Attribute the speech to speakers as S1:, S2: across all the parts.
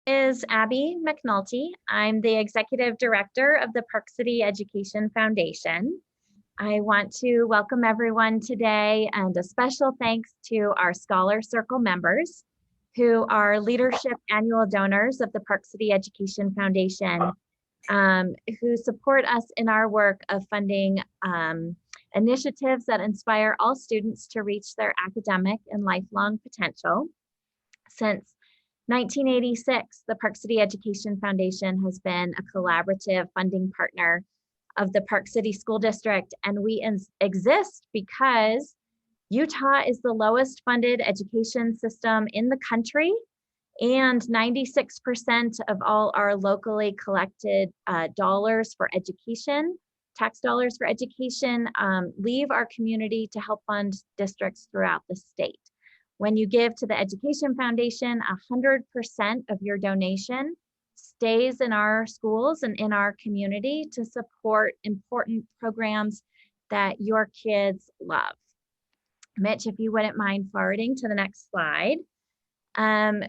S1: is Abby McNulty. I'm the Executive Director of the Park City Education Foundation. I want to welcome everyone today and a special thanks to our Scholar Circle members who are leadership annual donors of the Park City Education Foundation, who support us in our work of funding initiatives that inspire all students to reach their academic and lifelong potential. Since 1986, the Park City Education Foundation has been a collaborative funding partner of the Park City School District, and we exist because Utah is the lowest funded education system in the country, and 96% of all our locally collected dollars for education, tax dollars for education, leave our community to help fund districts throughout the state. When you give to the Education Foundation, 100% of your donation stays in our schools and in our community to support important programs that your kids love. Mitch, if you wouldn't mind forwarding to the next slide.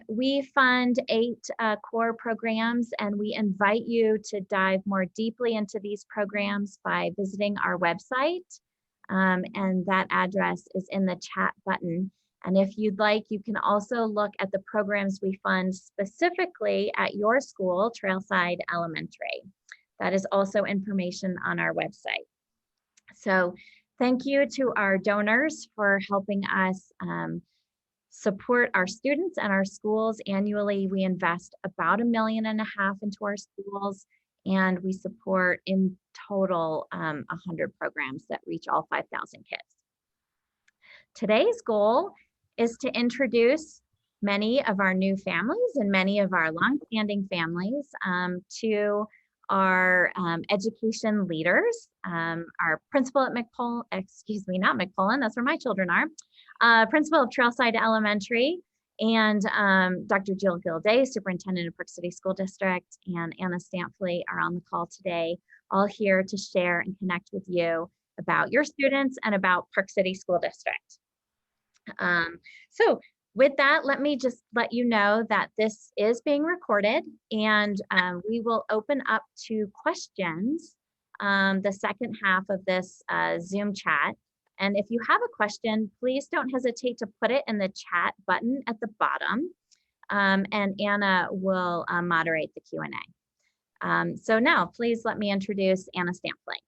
S1: We fund 8 core programs, and we invite you to dive more deeply into these programs by visiting our website. And that address is in the chat button. And if you'd like, you can also look at the programs we fund specifically at your school, Trailside Elementary. That is also information on our website. So thank you to our donors for helping us support our students and our schools. Annually, we invest about $1.5 million into our schools, and we support in total 100 programs that reach all 5,000 kids. Today's goal is to introduce many of our new families and many of our longstanding families to our education leaders. Our principal at not McPullen, that's where my children are, principal of Trailside Elementary, and Dr. Jill Gilday, superintendent of Park City School District, and Anna Stampley are on the call today, all here to share and connect with you about your students and about Park City School District. So with that, let me just let you know that this is being recorded, and we will open up to questions the second half of this Zoom chat. And if you have a question, please don't hesitate to put it in the chat button at the bottom, and Anna will moderate the Q&A. So now please let me introduce Anna Stampley.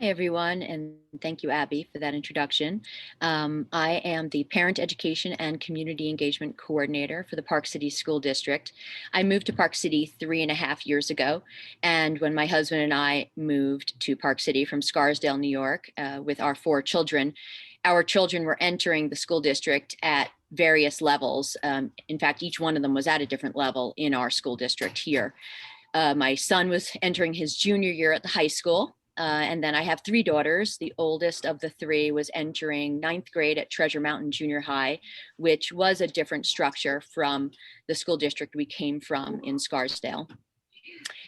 S2: Hi, everyone, and thank you, Abby, for that introduction. I am the Parent Education and Community Engagement Coordinator for the Park City School District. I moved to Park City 3.5 years ago, and when my husband and I moved to Park City from Scarsdale, New York, with our 4 children, our children were entering the school district at various levels. In fact, each one of them was at a different level in our school district here. My son was entering his junior year at the high school. And then I have 3 daughters. The oldest of the 3 was entering 9th grade at Treasure Mountain Junior High, which was a different structure from the school district we came from in Scarsdale.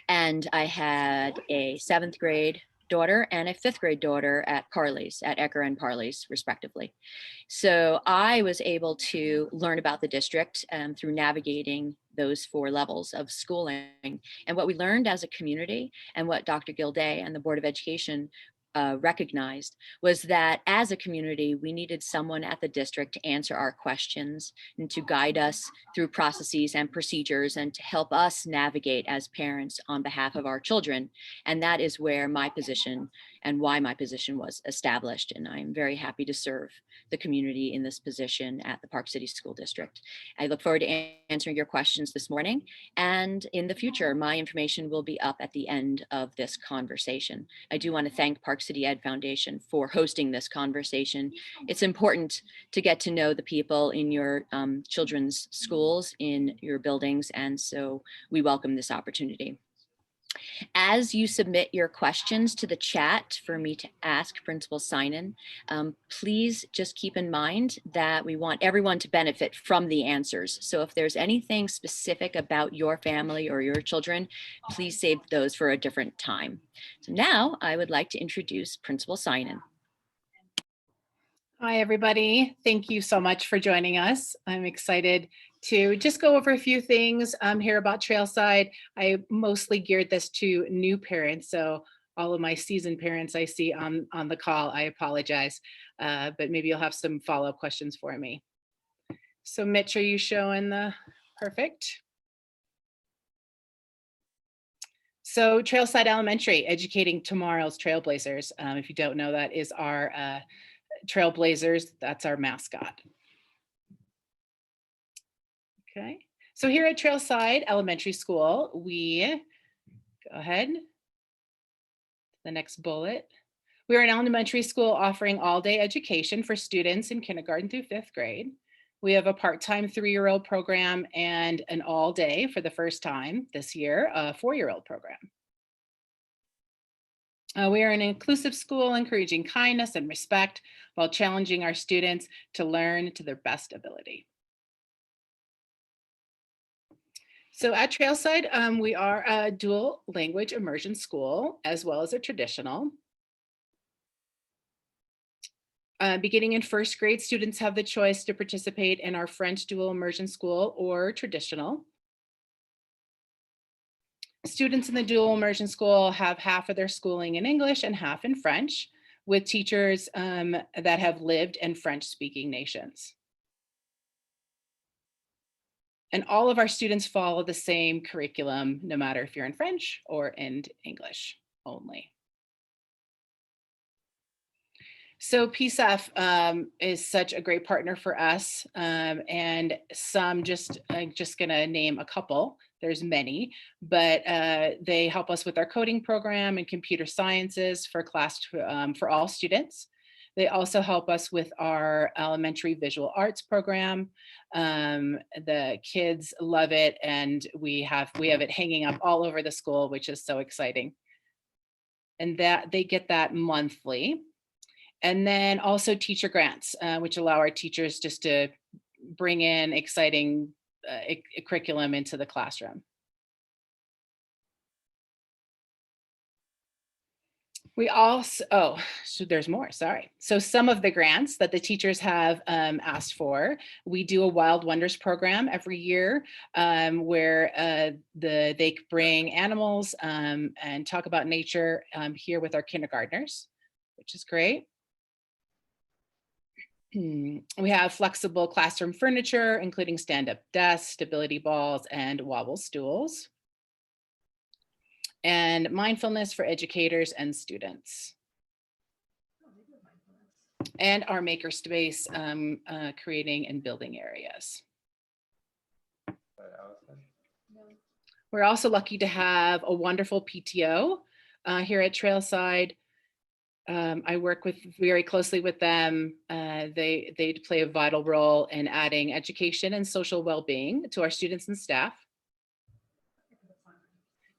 S2: And I had a 7th grade daughter and a 5th grade daughter at Parley's, at Ecker and Parley's, respectively. So I was able to learn about the district through navigating those 4 levels of schooling. And what we learned as a community, and what Dr. Gilday and the Board of Education recognized, was that as a community, we needed someone at the district to answer our questions and to guide us through processes and procedures and to help us navigate as parents on behalf of our children. And that is where my position and why my position was established. And I'm very happy to serve the community in this position at the Park City School District. I look forward to answering your questions this morning. And in the future, my information will be up at the end of this conversation. I do want to thank Park City Ed Foundation for hosting this conversation. It's important to get to know the people in your children's schools, in your buildings, and so we welcome this opportunity. As you submit your questions to the chat for me to ask Principal Synan, please just keep in mind that we want everyone to benefit from the answers. So if there's anything specific about your family or your children, please save those for a different time. So now I would like to introduce Principal Synan.
S3: Hi, everybody. Thank you so much for joining us. I'm excited to just go over a few things here about Trailside. I mostly geared this to new parents, so all of my seasoned parents I see on the call, I apologize, but maybe you'll have some follow-up questions for me. So Mitch, are you showing the perfect? So Trailside Elementary, educating tomorrow's trailblazers. If you don't know, that is our trailblazers, that's our mascot. Okay, so here at Trailside Elementary School, we, go ahead, the next bullet. We are an elementary school offering all-day education for students in kindergarten through 5th grade. We have a part-time 3-year-old program and an all-day for the first time this year, a 4-year-old program. We are an inclusive school encouraging kindness and respect while challenging our students to learn to their best ability. So at Trailside, we are a dual language immersion school as well as a traditional. Beginning in 1st grade, students have the choice to participate in our French dual immersion school or traditional. Students in the dual immersion school have half of their schooling in English and half in French, with teachers that have lived in French-speaking nations. And all of our students follow the same curriculum, no matter if you're in French or in English only. So PSEF is such a great partner for us, and I'm just gonna name a couple. There's many, but they help us with our coding program and computer sciences for for all students. They also help us with our elementary visual arts program. The kids love it, and we have it hanging up all over the school, which is so exciting. And that they get that monthly. And then also teacher grants, which allow our teachers just to bring in exciting curriculum into the classroom. We also, so there's more, sorry. So some of the grants that the teachers have asked for, we do a Wild Wonders program every year where they bring animals and talk about nature here with our kindergartners, which is great. We have flexible classroom furniture, including stand-up desks, stability balls, and wobble stools. And mindfulness for educators and students. And our makerspace, creating and building areas. We're also lucky to have a wonderful PTO here at Trailside. I work very closely with them. They play a vital role in adding education and social well-being to our students and staff.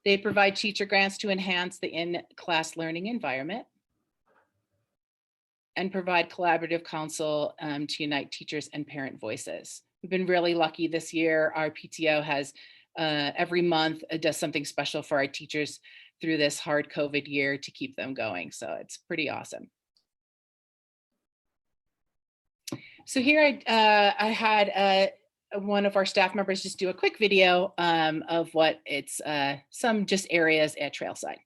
S3: They provide teacher grants to enhance the in-class learning environment and provide collaborative counsel to unite teachers and parent voices. We've been really lucky this year. Our PTO has every month does something special for our teachers through this hard COVID year to keep them going. So it's pretty awesome. So here I had one of our staff members just do a quick video of what it's some just areas at Trailside.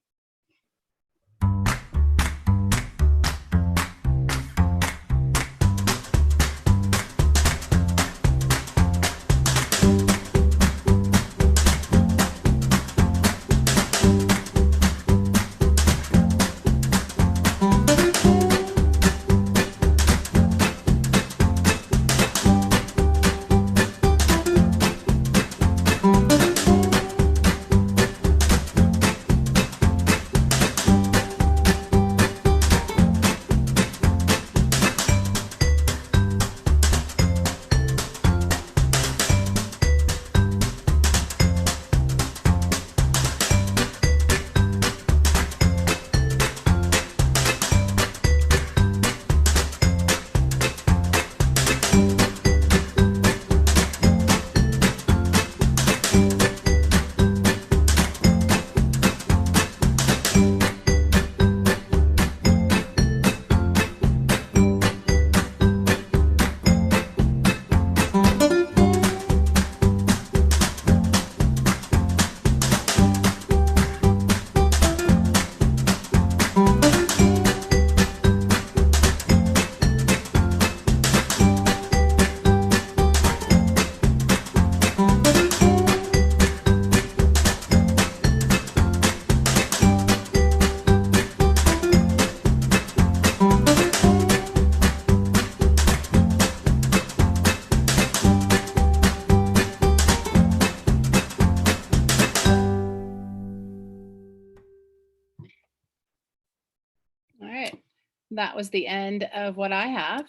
S3: that was the end of what I have.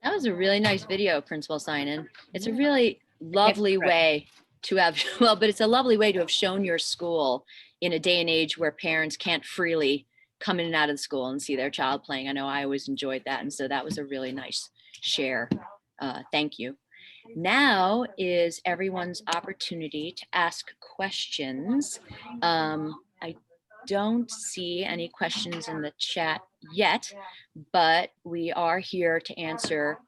S2: That was a really nice video, Principal Synan. It's a really lovely
S3: Right.
S2: way to have, well, but it's a lovely way to have shown your school in a day and age where parents can't freely come in and out of the school and see their child playing. I know I always enjoyed that. And so that was a really nice share. Thank you. Now is everyone's opportunity to ask questions. I don't see any questions in the chat yet, but we are here to answer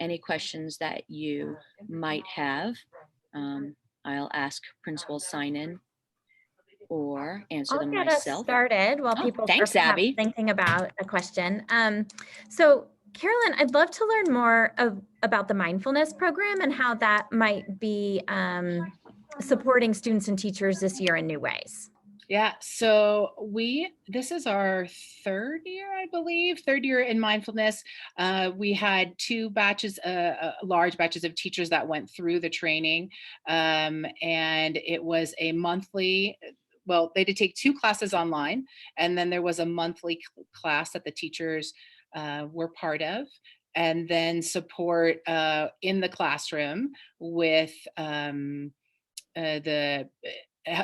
S2: any questions that you might have. I'll ask Principal Synan or answer
S1: I'll
S2: them
S1: get us
S2: myself.
S1: started while
S2: Oh,
S1: people are
S2: thanks,
S1: perhaps
S2: Abby.
S1: thinking about a question. So Carolyn, I'd love to learn more about the mindfulness program and how that might be supporting students and teachers this year in new ways.
S3: Yeah, so this is our third year, I believe, third year in mindfulness. We had two batches, large batches of teachers that went through the training, and it was a monthly, well, they did take 2 classes online, and then there was a monthly class that the teachers were part of, and then support in the classroom with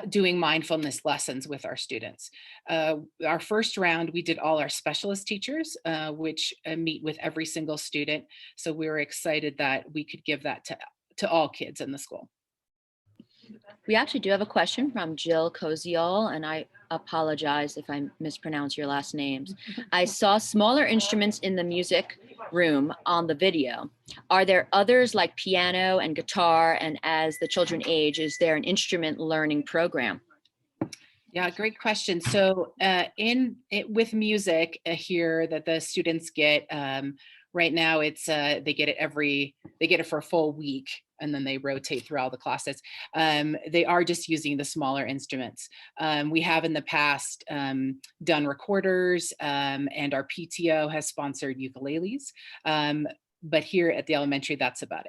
S3: doing mindfulness lessons with our students. Our first round, we did all our specialist teachers, which meet with every single student. So we were excited that we could give that to all kids in the school.
S2: We actually do have a question from Jill Koziol, and I apologize if I mispronounce your last names. I saw smaller instruments in the music room on the video. Are there others like piano and guitar? And as the children age, is there an instrument learning program?
S3: Yeah, great question. So with music here that the students get, right now it's they get it for a full week, and then they rotate through all the classes. They are just using the smaller instruments. We have in the past done recorders, and our PTO has sponsored ukuleles. But here at the elementary, that's about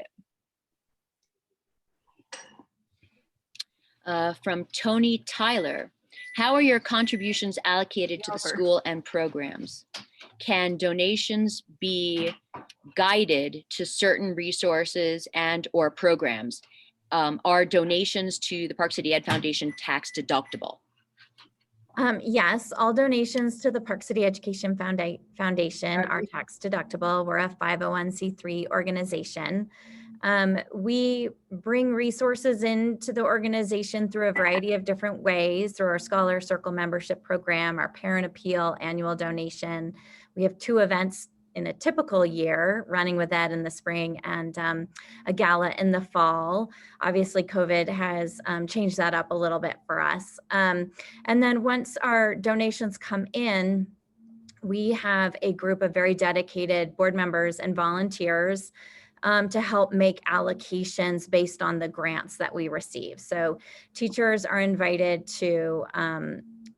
S3: it.
S2: From Tony Tyler, how are your contributions allocated to the school and programs? Can donations be guided to certain resources and or programs? Are donations to the Park City Ed Foundation tax deductible?
S1: Yes, all donations to the Park City Education Foundation are tax deductible. We're a 501c3 organization. We bring resources into the organization through a variety of different ways, through our Scholar Circle membership program, our Parent Appeal annual donation. We have 2 events in a typical year, Running with Ed in the spring and a gala in the fall. Obviously, COVID has changed that up a little bit for us. And then once our donations come in, we have a group of very dedicated board members and volunteers to help make allocations based on the grants that we receive. So teachers are invited to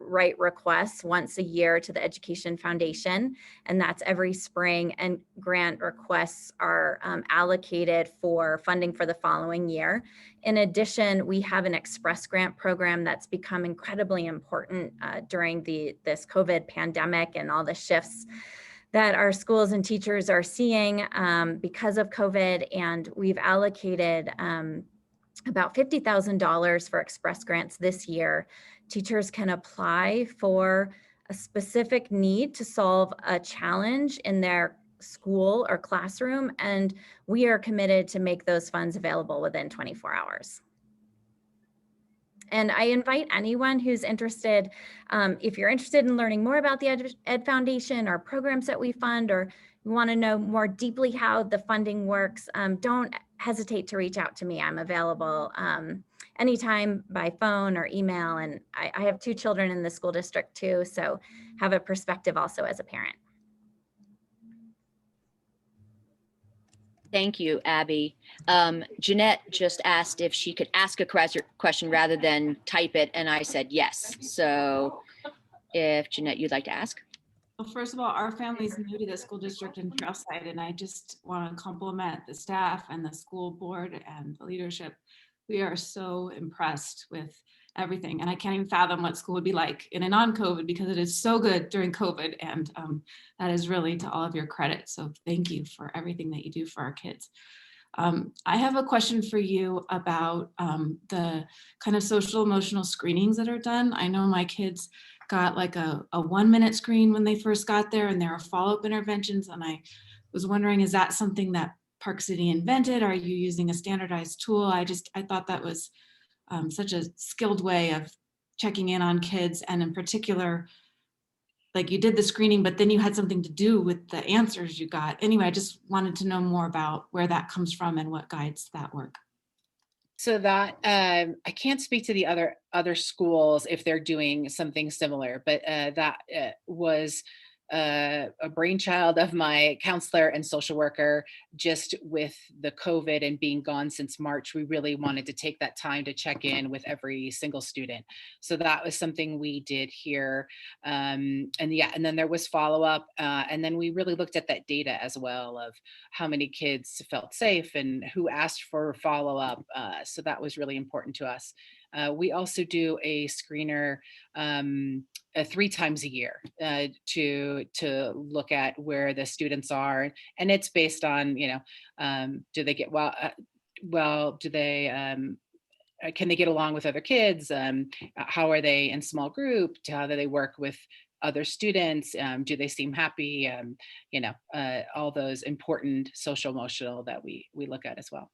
S1: write requests once a year to the Education Foundation, and that's every spring, and grant requests are allocated for funding for the following year. In addition, we have an express grant program that's become incredibly important during this COVID pandemic and all the shifts that our schools and teachers are seeing because of COVID, and we've allocated about $50,000 for express grants this year. Teachers can apply for a specific need to solve a challenge in their school or classroom, and we are committed to make those funds available within 24 hours. And I invite anyone who's interested, if you're interested in learning more about the Ed Foundation or programs that we fund, or you want to know more deeply how the funding works, don't hesitate to reach out to me. I'm available anytime by phone or email. And I have 2 children in the school district too, so have a perspective also as a parent.
S2: Thank you, Abby. Jeanette just asked if she could ask a question rather than type it, and I said yes. So if Jeanette, you'd like to ask.
S4: Well, first of all, our family's new to the school district in Trailside, and I just want to compliment the staff and the school board and the leadership we are so impressed with everything. And I can't even fathom what school would be like in a non-COVID, because it is so good during COVID. And that is really to all of your credit. So thank you for everything that you do for our kids. I have a question for you about the kind of social emotional screenings that are done. I know my kids got like a 1-minute screen when they first got there, and there are follow-up interventions. And I was wondering, is that something that Park City invented? Are you using a standardized tool? I thought that was such a skilled way of checking in on kids. And in particular, like you did the screening, but then you had something to do with the answers you got. Anyway, I just wanted to know more about where that comes from and what guides that work.
S3: So that I can't speak to the other schools if they're doing something similar, but that was a brainchild of my counselor and social worker. Just with the COVID and being gone since March, we really wanted to take that time to check in with every single student. So that was something we did here. And then there was follow-up. And then we really looked at that data as well of how many kids felt safe and who asked for follow-up. So that was really important to us. We also do a screener 3 times a year to look at where the students are, and it's based on, do they get well, do they can they get along with other kids? How are they in small group? How do they work with other students? Do they seem happy? All those important social emotional that we look at as well.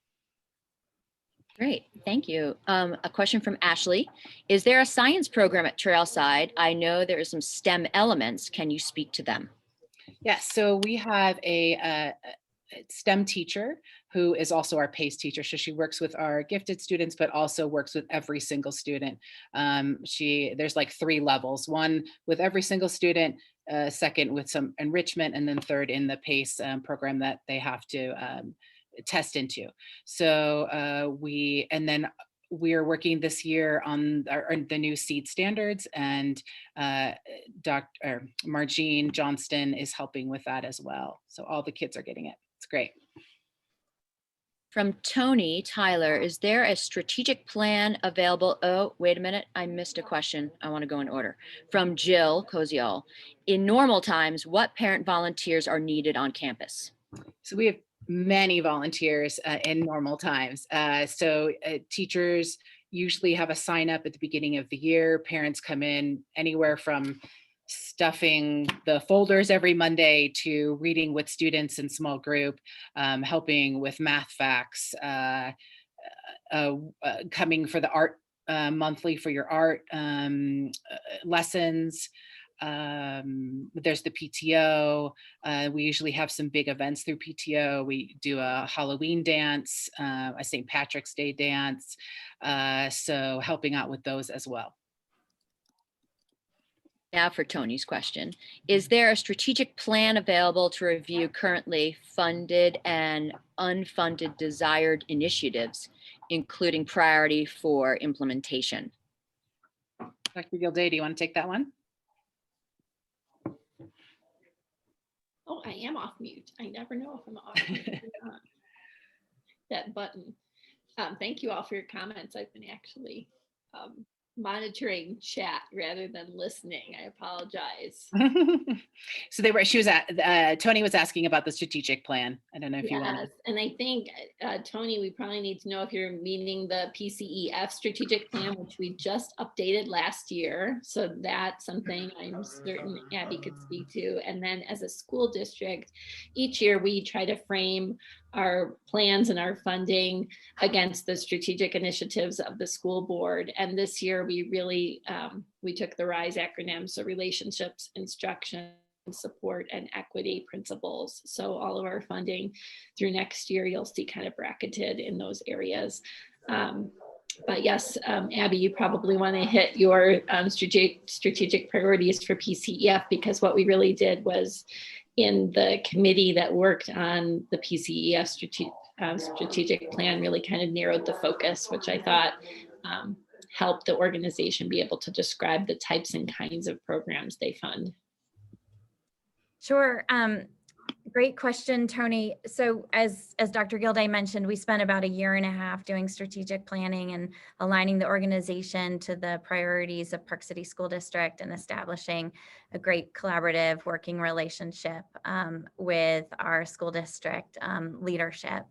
S2: Great, thank you. A question from Ashley. Is there a science program at Trailside? I know there are some STEM elements. Can you speak to them?
S3: Yes, so we have a STEM teacher who is also our PACE teacher. So she works with our gifted students, but also works with every single student. There's like 3 levels: one with every single student, second with some enrichment, and then third in the PACE program that they have to test into. So we're working this year on the new SEED standards, and Dr. Margene Johnston is helping with that as well. So all the kids are getting it. It's great.
S2: From Tony Tyler, is there a strategic plan available? Oh, wait a minute, I missed a question. I want to go in order. From Jill Koziol, in normal times, what parent volunteers are needed on campus?
S3: So we have many volunteers in normal times. So teachers usually have a sign up at the beginning of the year. Parents come in anywhere from stuffing the folders every Monday to reading with students in small group, helping with math facts, coming for the art monthly for your art lessons. There's the PTO. We usually have some big events through PTO. We do a Halloween dance, a St. Patrick's Day dance. So helping out with those as well.
S2: Now for Tony's question, is there a strategic plan available to review currently funded and unfunded desired initiatives, including priority for implementation?
S3: Dr. Gilday, do you want to take that one?
S5: Oh, I am off mute. I never know if I'm off mute or not. That button. Thank you all for your comments. I've been actually monitoring chat rather than listening. I apologize.
S3: So Tony was asking about the strategic plan. I don't know if you want.
S5: Yes, and I think, Tony, we probably need to know if you're meaning the PCEF strategic plan, which we just updated last year. So that's something I'm certain Abby could speak to. And then as a school district, each year we try to frame our plans and our funding against the strategic initiatives of the school board. And this year we really, we took the RISE acronym, so relationships, instruction, support, and equity principles. So all of our funding through next year, you'll see kind of bracketed in those areas. But yes, Abby, you probably want to hit your strategic priorities for PCEF, because what we really did was in the committee that worked on the PCEF strategic plan really kind of narrowed the focus, which I thought helped the organization be able to describe the types and kinds of programs they fund.
S1: Sure. Great question, Tony. So as Dr. Gilday mentioned, we spent about 1.5 years doing strategic planning and aligning the organization to the priorities of Park City School District and establishing a great collaborative working relationship with our school district leadership.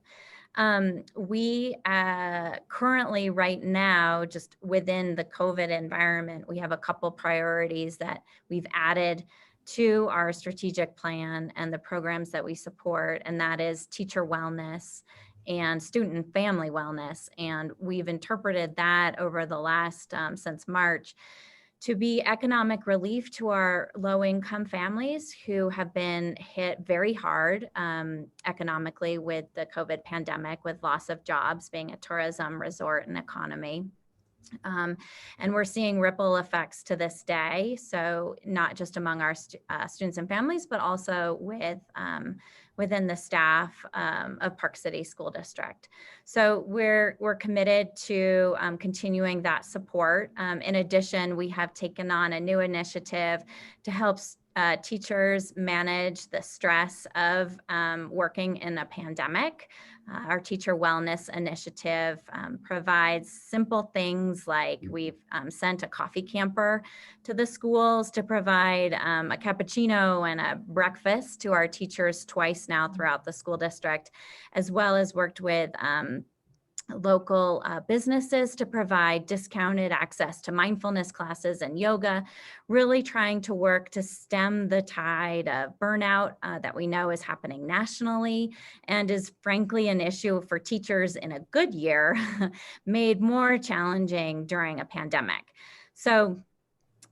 S1: We currently right now, just within the COVID environment, we have a couple priorities that we've added to our strategic plan and the programs that we support, and that is teacher wellness and student and family wellness. And we've interpreted that over the last, since March, to be economic relief to our low-income families who have been hit very hard economically with the COVID pandemic, with loss of jobs, being a tourism resort and economy. And we're seeing ripple effects to this day. So not just among our students and families, but also with within the staff of Park City School District. So we're committed to continuing that support. In addition, we have taken on a new initiative to help teachers manage the stress of working in a pandemic. Our Teacher Wellness Initiative provides simple things like we've sent a coffee camper to the schools to provide a cappuccino and a breakfast to our teachers twice now throughout the school district, as well as worked with local businesses to provide discounted access to mindfulness classes and yoga, really trying to work to stem the tide of burnout that we know is happening nationally and is frankly an issue for teachers in a good year, made more challenging during a pandemic. So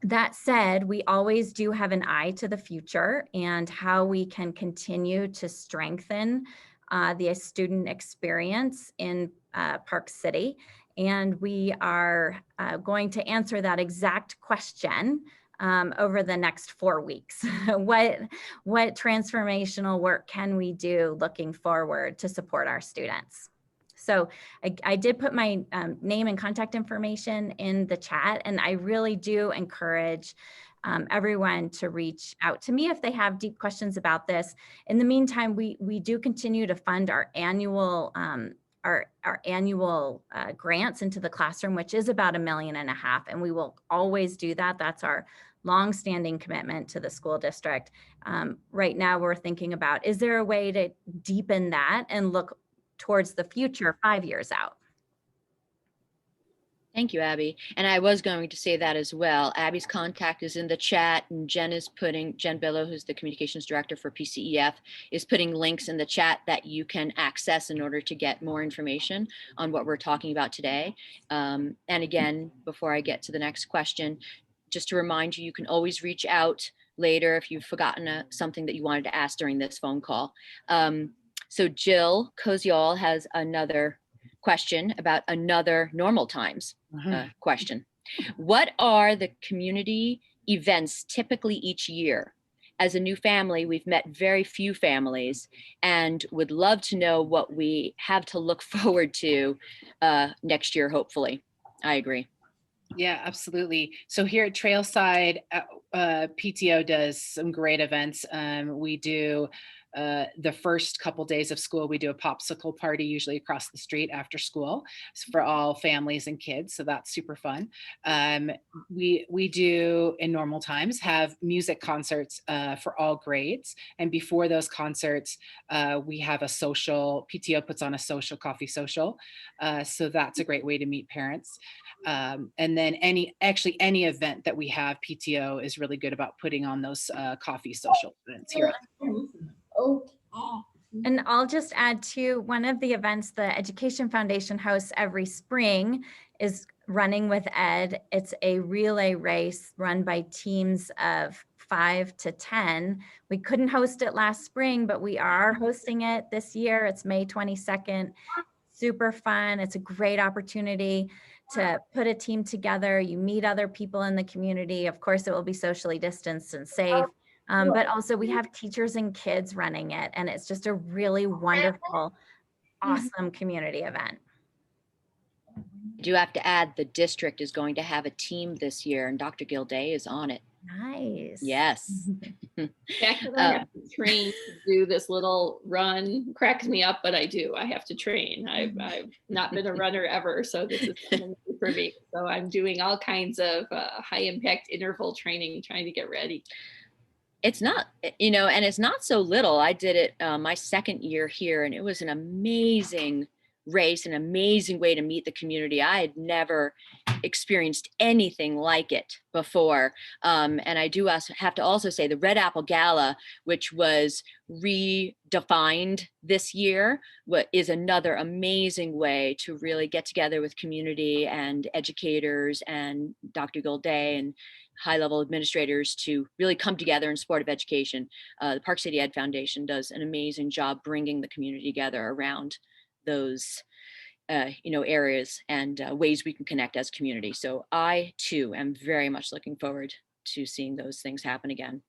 S1: that said, we always do have an eye to the future and how we can continue to strengthen the student experience in Park City. And we are going to answer that exact question over the next 4 weeks. What transformational work can we do looking forward to support our students? So I did put my name and contact information in the chat, and I really do encourage everyone to reach out to me if they have deep questions about this. In the meantime, we do continue to fund our annual grants into the classroom, which is about $1.5 million, and we will always do that. That's our longstanding commitment to the school district. Right now, we're thinking about, is there a way to deepen that and look towards the future 5 years out?
S2: Thank you, Abby. And I was going to say that as well. Abby's contact is in the chat, and Jen Billow, who's the communications director for PCEF, is putting links in the chat that you can access in order to get more information on what we're talking about today. And again, before I get to the next question, just to remind you, you can always reach out later if you've forgotten something that you wanted to ask during this phone call. So Jill Koziol has another question about another normal times question. What are the community events typically each year? As a new family, we've met very few families and would love to know what we have to look forward to next year, hopefully. I agree.
S3: Yeah, absolutely. So here at Trailside, PTO does some great events. We do the first couple days of school, we do a popsicle party, usually across the street after school, for all families and kids. So that's super fun. We do, in normal times, have music concerts for all grades. And before those concerts, we have a social, PTO puts on a social coffee social. So that's a great way to meet parents. And then any event that we have, PTO is really good about putting on those coffee social events here.
S1: And I'll just add to one of the events the Education Foundation hosts every spring is Running with Ed. It's a relay race run by teams of 5 to 10. We couldn't host it last spring, but we are hosting it this year. It's May 22nd. Super fun. It's a great opportunity to put a team together. You meet other people in the community. Of course, it will be socially distanced and safe. But also we have teachers and kids running it, and it's just a really wonderful, awesome community event.
S2: I do have to add, the district is going to have a team this year, and Dr. Gilday is on it.
S1: Nice.
S2: Yes.
S5: The fact that I have to train to do this little run cracks me up, but I do. I have to train. I've not been a runner ever, so this is something new for me. So I'm doing all kinds of high impact interval training, trying to get ready.
S2: It's not, and it's not so little. I did it my second year here, and it was an amazing race, an amazing way to meet the community. I had never experienced anything like it before. And I do have to also say the Red Apple Gala, which was redefined this year, is another amazing way to really get together with community and educators and Dr. Gilday and high-level administrators to really come together in support of education. The Park City Ed Foundation does an amazing job bringing the community together around those areas and ways we can connect as a community. So I too am very much looking forward to seeing those things happen again.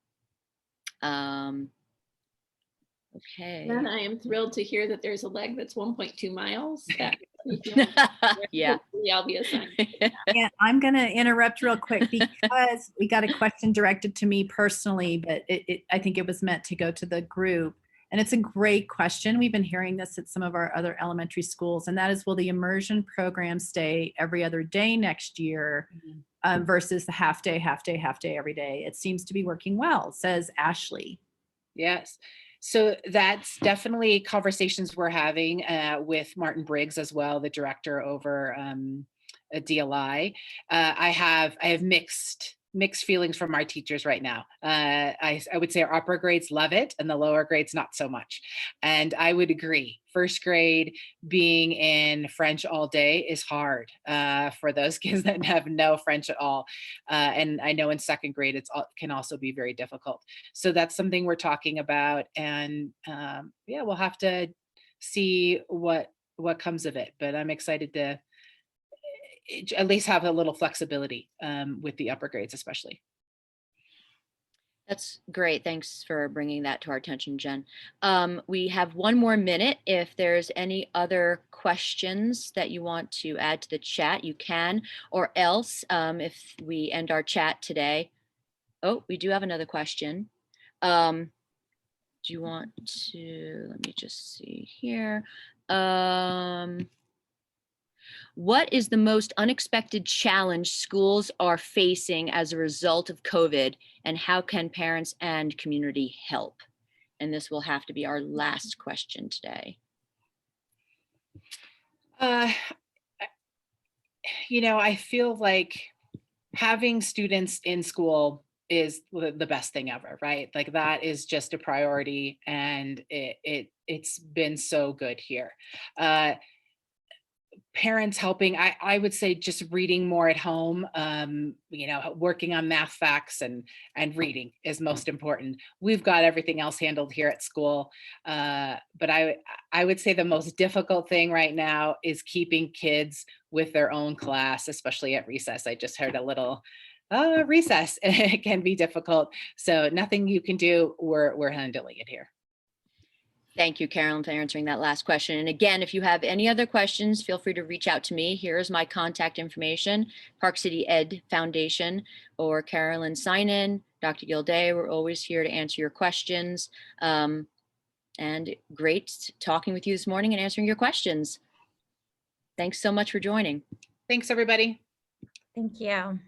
S2: Okay.
S5: And I am thrilled to hear that there's a leg that's 1.2 miles.
S2: Yeah.
S5: I'll be assigned.
S6: Yeah, I'm going to interrupt real quick because we got a question directed to me personally, but I think it was meant to go to the group. And it's a great question. We've been hearing this at some of our other elementary schools, and that is, will the immersion program stay every other day next year versus the half day every day? It seems to be working well, says Ashley.
S3: Yes. So that's definitely conversations we're having with Martin Briggs as well, the director over a DLI. I have mixed feelings from our teachers right now. I would say our upper grades love it and the lower grades not so much. And I would agree. First grade being in French all day is hard for those kids that have no French at all. And I know in second grade it can also be very difficult. So that's something we're talking about. And yeah, we'll have to see what comes of it. But I'm excited to at least have a little flexibility with the upper grades, especially.
S2: That's great. Thanks for bringing that to our attention, Jen. We have one more minute. If there's any other questions that you want to add to the chat, you can, or else if we end our chat today. Oh, we do have another question. Do you want to, let me just see here. What is the most unexpected challenge schools are facing as a result of COVID, and how can parents and community help? And this will have to be our last question today.
S3: I feel like having students in school is the best thing ever, right? Like that is just a priority, and it's been so good here. Parents helping, I would say just reading more at home, working on math facts and reading is most important. We've got everything else handled here at school. But I would say the most difficult thing right now is keeping kids with their own class, especially at recess. I just heard a little recess. It can be difficult. So nothing you can do, we're handling it here.
S2: Thank you, Carolyn, for answering that last question. And again, if you have any other questions, feel free to reach out to me. Here's my contact information, Park City Ed Foundation, or Carolyn Synan, Dr. Gilday. We're always here to answer your questions. And great talking with you this morning and answering your questions. Thanks so much for joining.
S3: Thanks, everybody.
S1: Thank you.